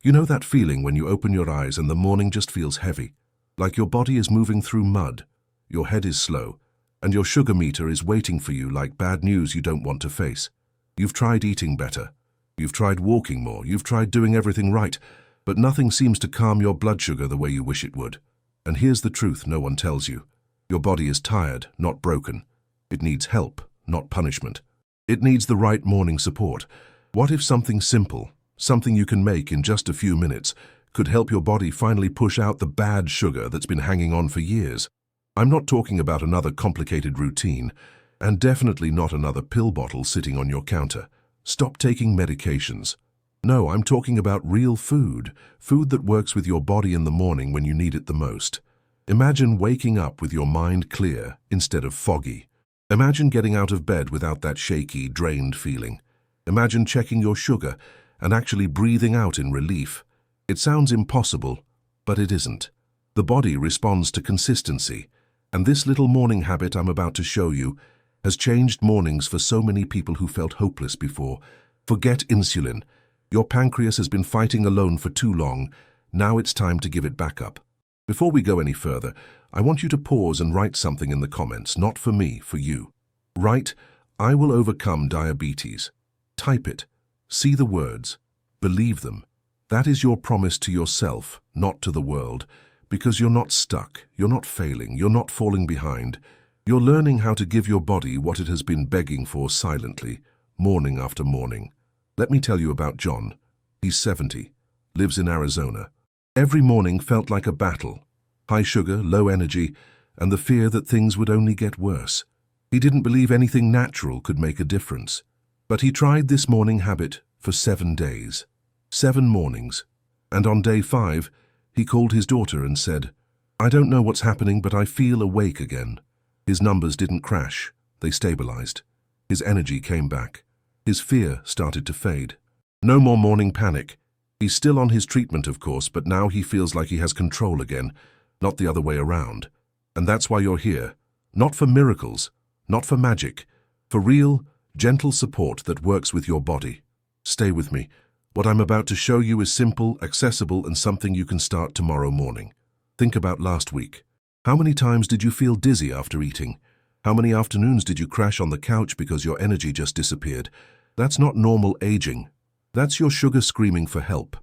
You know that feeling when you open your eyes and the morning just feels heavy, like your body is moving through mud, your head is slow, and your sugar meter is waiting for you like bad news you don't want to face. You've tried eating better, you've tried walking more, you've tried doing everything right, but nothing seems to calm your blood sugar the way you wish it would. And here's the truth no one tells you. Your body is tired, not broken. It needs help, not punishment. It needs the right morning support. What if something simple, something you can make in just a few minutes, could help your body finally push out the bad sugar that's been hanging on for years? I'm not talking about another complicated routine, and definitely not another pill bottle sitting on your counter. Stop taking medications. No, I'm talking about real food, food that works with your body in the morning when you need it the most. Imagine waking up with your mind clear instead of foggy. Imagine getting out of bed without that shaky, drained feeling. Imagine checking your sugar and actually breathing out in relief. It sounds impossible, but it isn't. The body responds to consistency, and this little morning habit I'm about to show you has changed mornings for so many people who felt hopeless before. Forget insulin. Your pancreas has been fighting alone for too long. Now it's time to give it back up. Before we go any further, I want you to pause and write something in the comments, not for me, for you. Write, "I will overcome diabetes." Type it. See the words. Believe them. That is your promise to yourself, not to the world, because you're not stuck, you're not failing, you're not falling behind. You're learning how to give your body what it has been begging for silently, morning after morning. Let me tell you about John. He's 70, lives in Arizona. Every morning felt like a battle. High sugar, low energy, and the fear that things would only get worse. He didn't believe anything natural could make a difference. But he tried this morning habit for 7 days. 7 mornings. And on day 5, he called his daughter and said, "I don't know what's happening, but I feel awake again." His numbers didn't crash. They stabilized. His energy came back. His fear started to fade. No more morning panic. He's still on his treatment, of course, but now he feels like he has control again, not the other way around. And that's why you're here. Not for miracles, not for magic, for real, gentle support that works with your body. Stay with me. What I'm about to show you is simple, accessible, and something you can start tomorrow morning. Think about last week. How many times did you feel dizzy after eating? How many afternoons did you crash on the couch because your energy just disappeared? That's not normal aging. That's your sugar screaming for help.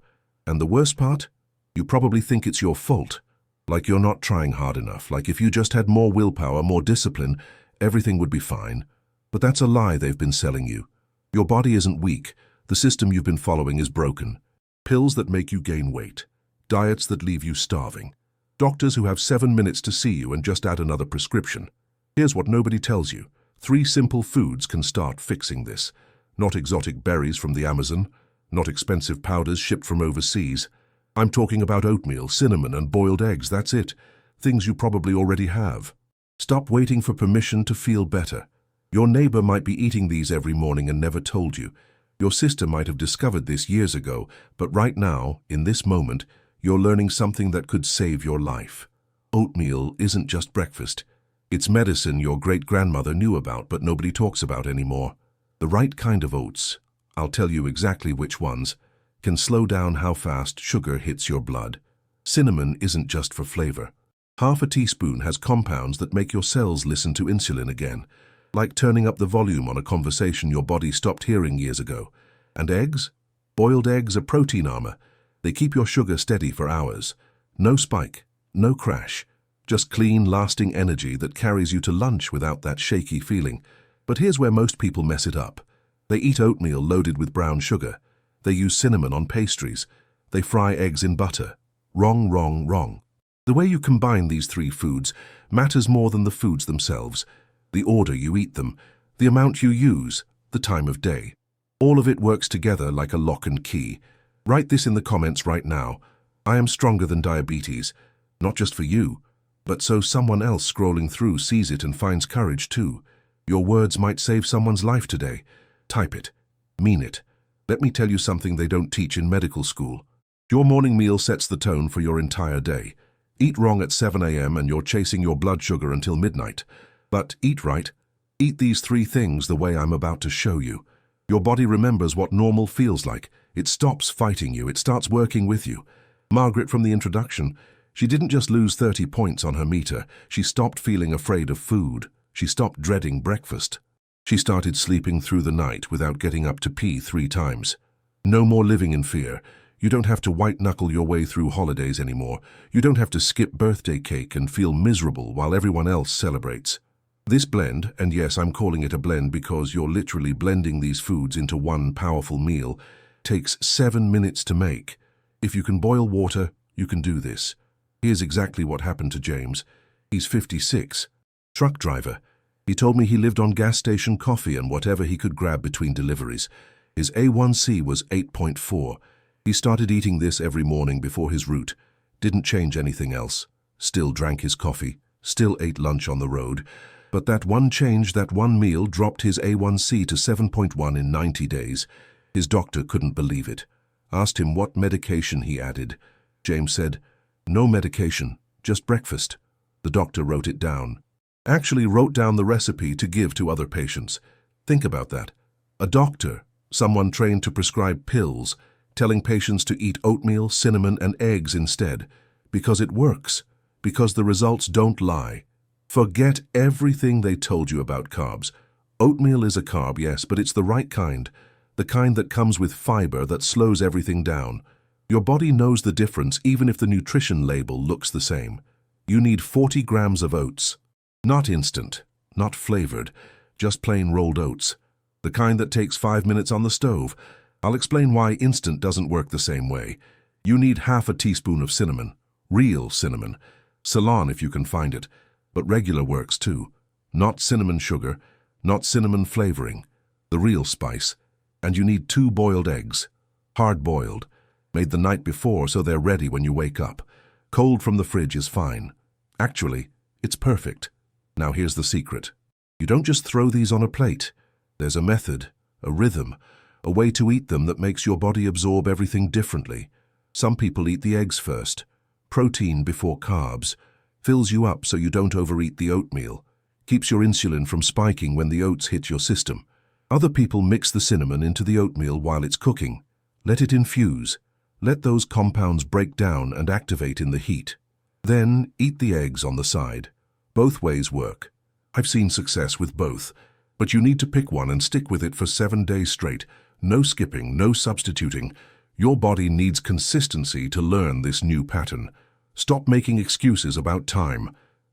And the worst part? You probably think it's your fault. Like you're not trying hard enough, like if you just had more willpower, more discipline, everything would be fine. But that's a lie they've been selling you. Your body isn't weak. The system you've been following is broken. Pills that make you gain weight. Diets that leave you starving. Doctors who have 7 minutes to see you and just add another prescription. Here's what nobody tells you. 3 simple foods can start fixing this. Not exotic berries from the Amazon, not expensive powders shipped from overseas. I'm talking about oatmeal, cinnamon, and boiled eggs, that's it. Things you probably already have. Stop waiting for permission to feel better. Your neighbor might be eating these every morning and never told you. Your sister might have discovered this years ago, but right now, in this moment, you're learning something that could save your life. Oatmeal isn't just breakfast. It's medicine your great-grandmother knew about but nobody talks about anymore. The right kind of oats, I'll tell you exactly which ones, can slow down how fast sugar hits your blood. Cinnamon isn't just for flavor. Half a teaspoon has compounds that make your cells listen to insulin again, like turning up the volume on a conversation your body stopped hearing years ago. And eggs? Boiled eggs are protein armor. They keep your sugar steady for hours. No spike, no crash. Just clean, lasting energy that carries you to lunch without that shaky feeling. But here's where most people mess it up. They eat oatmeal loaded with brown sugar. They use cinnamon on pastries. They fry eggs in butter. Wrong, wrong, wrong. The way you combine these 3 foods matters more than the foods themselves. The order you eat them, the amount you use, the time of day. All of it works together like a lock and key. Write this in the comments right now. I am stronger than diabetes, not just for you, but so someone else scrolling through sees it and finds courage too. Your words might save someone's life today. Type it. Mean it. Let me tell you something they don't teach in medical school. Your morning meal sets the tone for your entire day. Eat wrong at 7 a.m. and you're chasing your blood sugar until midnight. But eat right. Eat these 3 things the way I'm about to show you. Your body remembers what normal feels like. It stops fighting you, it starts working with you. Margaret from the introduction, she didn't just lose 30 points on her meter, she stopped feeling afraid of food. She stopped dreading breakfast. She started sleeping through the night without getting up to pee 3 times. No more living in fear. You don't have to white-knuckle your way through holidays anymore. You don't have to skip birthday cake and feel miserable while everyone else celebrates. This blend, and yes, I'm calling it a blend because you're literally blending these foods into one powerful meal, takes 7 minutes to make. If you can boil water, you can do this. Here's exactly what happened to James. He's 56. Truck driver. He told me he lived on gas station coffee and whatever he could grab between deliveries. His A1C was 8.4. He started eating this every morning before his route. Didn't change anything else. Still drank his coffee. Still ate lunch on the road. But that one change, that one meal, dropped his A1C to 7.1 in 90 days. His doctor couldn't believe it. Asked him what medication he added. James said, "No medication, just breakfast." The doctor wrote it down. Actually wrote down the recipe to give to other patients. Think about that. A doctor, someone trained to prescribe pills, telling patients to eat oatmeal, cinnamon, and eggs instead. Because it works. Because the results don't lie. Forget everything they told you about carbs. Oatmeal is a carb, yes, but it's the right kind. The kind that comes with fiber that slows everything down. Your body knows the difference even if the nutrition label looks the same. You need 40 grams of oats. Not instant, not flavored, just plain rolled oats. The kind that takes 5 minutes on the stove. I'll explain why instant doesn't work the same way. You need half a teaspoon of cinnamon. Real cinnamon. Ceylon if you can find it. But regular works too. Not cinnamon sugar, not cinnamon flavoring. The real spice. And you need 2 boiled eggs. Hard-boiled. Made the night before so they're ready when you wake up. Cold from the fridge is fine. Actually, it's perfect. Now here's the secret. You don't just throw these on a plate. There's a method, a rhythm, a way to eat them that makes your body absorb everything differently. Some people eat the eggs first. Protein before carbs. Fills you up so you don't overeat the oatmeal. Keeps your insulin from spiking when the oats hit your system. Other people mix the cinnamon into the oatmeal while it's cooking. Let it infuse. Let those compounds break down and activate in the heat. Then eat the eggs on the side. Both ways work. I've seen success with both. But you need to pick one and stick with it for 7 days straight. No skipping, no substituting. Your body needs consistency to learn this new pattern. Stop making excuses about time.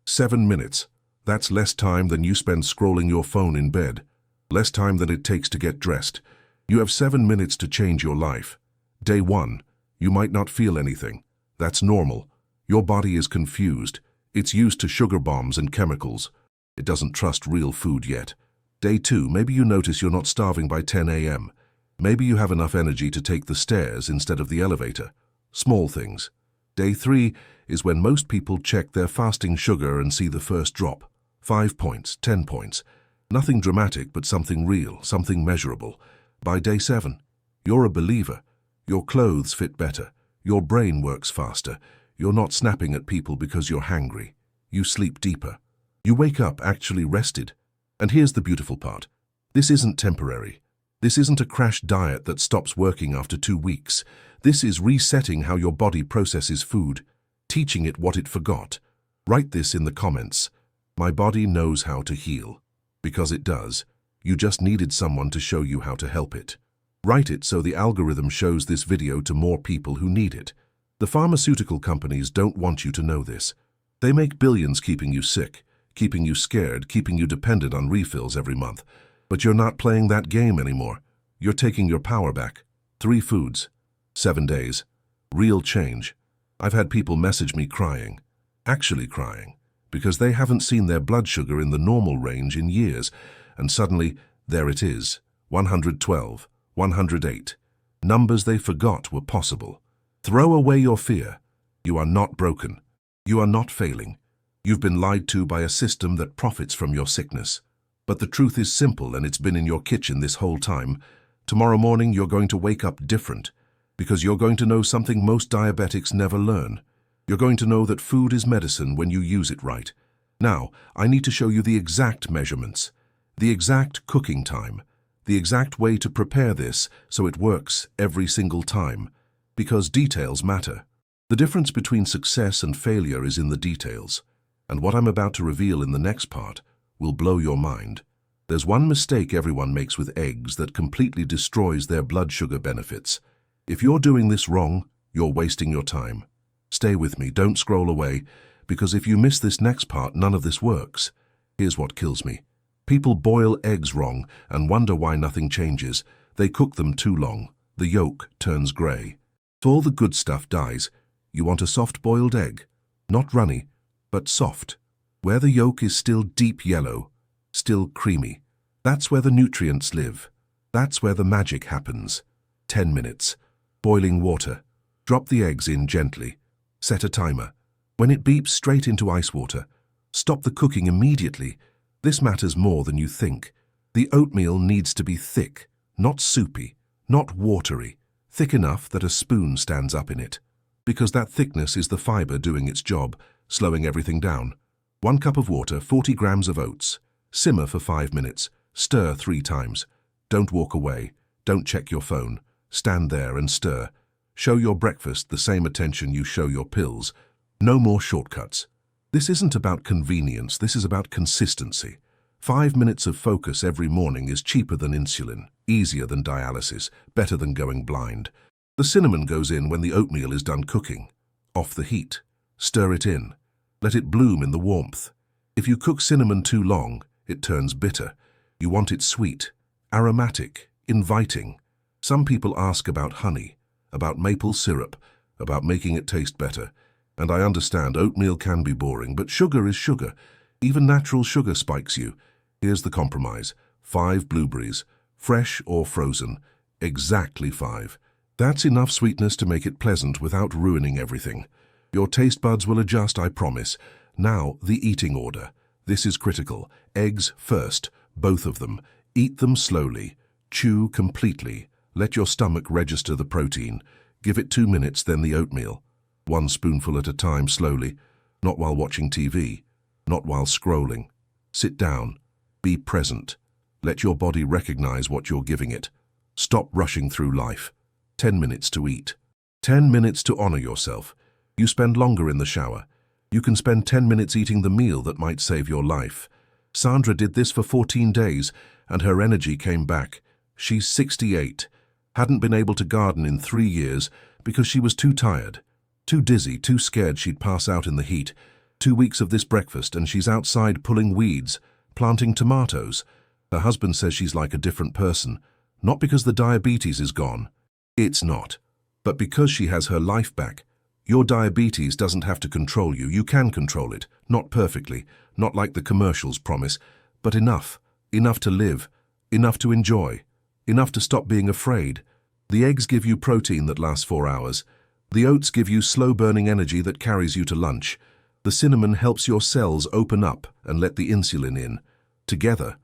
7 minutes. That's less time than you spend scrolling your phone in bed. Less time than it takes to get dressed. You have 7 minutes to change your life. Day 1. You might not feel anything. That's normal. Your body is confused. It's used to sugar bombs and chemicals. It doesn't trust real food yet. Day 2, maybe you notice you're not starving by 10 a.m. Maybe you have enough energy to take the stairs instead of the elevator. Small things. Day 3 is when most people check their fasting sugar and see the first drop. 5 points, 10 points. Nothing dramatic, but something real, something measurable. By day 7, you're a believer. Your clothes fit better. Your brain works faster. You're not snapping at people because you're hangry. You sleep deeper. You wake up actually rested. And here's the beautiful part. This isn't temporary. This isn't a crash diet that stops working after 2 weeks. This is resetting how your body processes food, teaching it what it forgot. Write this in the comments. My body knows how to heal. Because it does. You just needed someone to show you how to help it. Write it so the algorithm shows this video to more people who need it. The pharmaceutical companies don't want you to know this. They make billions keeping you sick, keeping you scared, keeping you dependent on refills every month. But you're not playing that game anymore. You're taking your power back. 3 foods. 7 days. Real change. I've had people message me crying. Actually crying. Because they haven't seen their blood sugar in the normal range in years. And suddenly, there it is. 112. 108. Numbers they forgot were possible. Throw away your fear. You are not broken. You are not failing. You've been lied to by a system that profits from your sickness. But the truth is simple and it's been in your kitchen this whole time. Tomorrow morning you're going to wake up different. Because you're going to know something most diabetics never learn. You're going to know that food is medicine when you use it right. Now, I need to show you the exact measurements. The exact cooking time. the exact way to prepare this so it works every single time, because details matter. The difference between success and failure is in the details, and what I'm about to reveal in the next part will blow your mind. There's one mistake everyone makes with eggs that completely destroys their blood sugar benefits. If you're doing this wrong, you're wasting your time. Stay with me, don't scroll away, because if you miss this next part, none of this works. Here's what kills me. People boil eggs wrong and wonder why nothing changes. They cook them too long. The yolk turns grey. So all the good stuff dies. You want a soft-boiled egg, not runny, but soft, where the yolk is still deep yellow, still creamy. That's where the nutrients live. That's where the magic happens. 10 minutes. Boiling water. Drop the eggs in gently. Set a timer. When it beeps, straight into ice water. Stop the cooking immediately. This matters more than you think. The oatmeal needs to be thick, not soupy, not watery. Thick enough that a spoon stands up in it. Because that thickness is the fiber doing its job, slowing everything down. 1 cup of water, 40 grams of oats. Simmer for 5 minutes. Stir 3 times. Don't walk away. Don't check your phone. Stand there and stir. Show your breakfast the same attention you show your pills. No more shortcuts. This isn't about convenience, this is about consistency. 5 minutes of focus every morning is cheaper than insulin, easier than dialysis, better than going blind. The cinnamon goes in when the oatmeal is done cooking. Off the heat. Stir it in. Let it bloom in the warmth. If you cook cinnamon too long, it turns bitter. You want it sweet, aromatic, inviting. Some people ask about honey, about maple syrup, about making it taste better. And I understand oatmeal can be boring, but sugar is sugar. Even natural sugar spikes you. Here's the compromise. 5 blueberries, fresh or frozen. Exactly 5. That's enough sweetness to make it pleasant without ruining everything. Your taste buds will adjust, I promise. Now, the eating order. This is critical. Eggs first, both of them. Eat them slowly. Chew completely. Let your stomach register the protein. Give it 2 minutes, then the oatmeal. 1 spoonful at a time, slowly. Not while watching TV. Not while scrolling. Sit down. Be present. Let your body recognize what you're giving it. Stop rushing through life. 10 minutes to eat. 10 minutes to honor yourself. You spend longer in the shower. You can spend 10 minutes eating the meal that might save your life. Sandra did this for 14 days, and her energy came back. She's 68. Hadn't been able to garden in 3 years because she was too tired, too dizzy, too scared she'd pass out in the heat. 2 weeks of this breakfast and she's outside pulling weeds, planting tomatoes. Her husband says she's like a different person, not because the diabetes is gone. It's not. But because she has her life back. Your diabetes doesn't have to control you. You can control it. Not perfectly, not like the commercials promise, but enough. Enough to live. Enough to enjoy. Enough to stop being afraid. The eggs give you protein that lasts 4 hours. The oats give you slow-burning energy that carries you to lunch. The cinnamon helps your cells open up and let the insulin in. Together,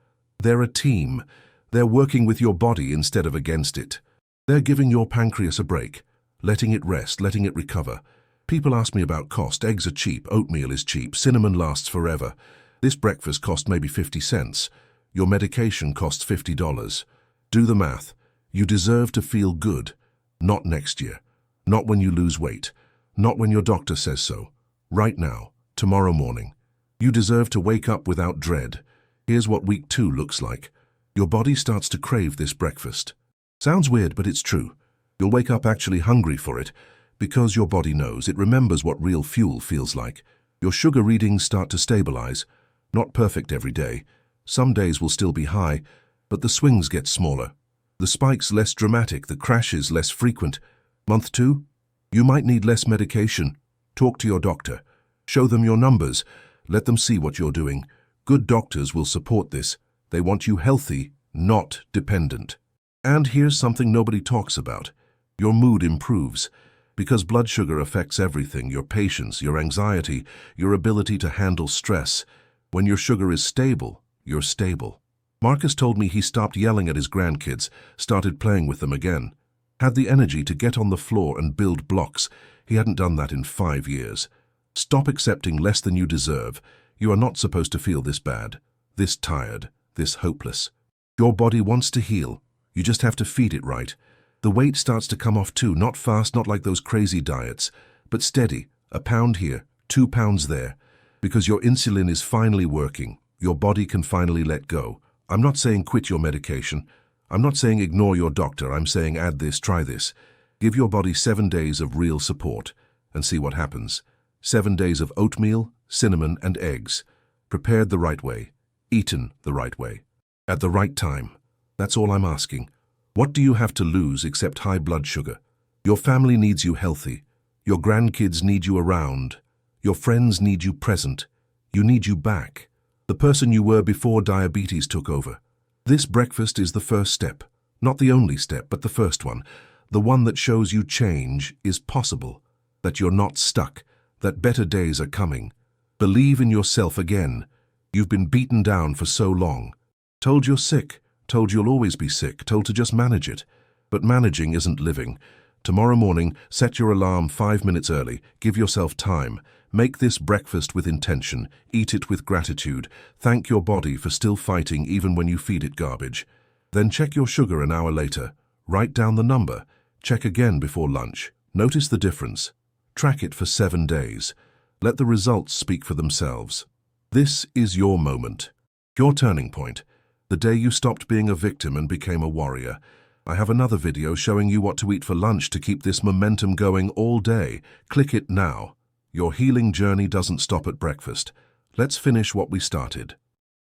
they're a team. They're working with your body instead of against it. They're giving your pancreas a break, letting it rest, letting it recover. People ask me about cost. Eggs are cheap, oatmeal is cheap, cinnamon lasts forever. This breakfast cost maybe 50 cents. Your medication costs $50. Do the math. You deserve to feel good. Not next year. Not when you lose weight. Not when your doctor says so. Right now. Tomorrow morning. You deserve to wake up without dread. Here's what week 2 looks like. Your body starts to crave this breakfast. Sounds weird, but it's true. You'll wake up actually hungry for it because your body knows. It remembers what real fuel feels like. Your sugar readings start to stabilize. Not perfect every day. Some days will still be high, but the swings get smaller. The spikes less dramatic, the crashes less frequent. Month 2? You might need less medication. Talk to your doctor. Show them your numbers. Let them see what you're doing. Good doctors will support this. They want you healthy, not dependent. And here's something nobody talks about. Your mood improves. Because blood sugar affects everything, your patience, your anxiety, your ability to handle stress. When your sugar is stable, you're stable. Marcus told me he stopped yelling at his grandkids, started playing with them again. Had the energy to get on the floor and build blocks. He hadn't done that in 5 years. Stop accepting less than you deserve. You are not supposed to feel this bad, this tired, this hopeless. Your body wants to heal. You just have to feed it right. The weight starts to come off too, not fast, not like those crazy diets, but steady, a pound here, 2 pounds there, because your insulin is finally working. Your body can finally let go. I'm not saying quit your medication. I'm not saying ignore your doctor. I'm saying add this, try this. Give your body 7 days of real support and see what happens. 7 days of oatmeal, cinnamon, and eggs. Prepared the right way. Eaten the right way. At the right time. That's all I'm asking. What do you have to lose except high blood sugar? Your family needs you healthy. Your grandkids need you around. Your friends need you present. You need you back. The person you were before diabetes took over. This breakfast is the first step. Not the only step, but the first one. The one that shows you change is possible. That you're not stuck. That better days are coming. Believe in yourself again. You've been beaten down for so long. Told you're sick. Told you'll always be sick. Told to just manage it. But managing isn't living. Tomorrow morning, set your alarm 5 minutes early. Give yourself time. Make this breakfast with intention. Eat it with gratitude. Thank your body for still fighting even when you feed it garbage. Then check your sugar an hour later. Write down the number. Check again before lunch. Notice the difference. Track it for 7 days. Let the results speak for themselves. This is your moment. Your turning point. The day you stopped being a victim and became a warrior. I have another video showing you what to eat for lunch to keep this momentum going all day. Click it now. Your healing journey doesn't stop at breakfast. Let's finish what we started.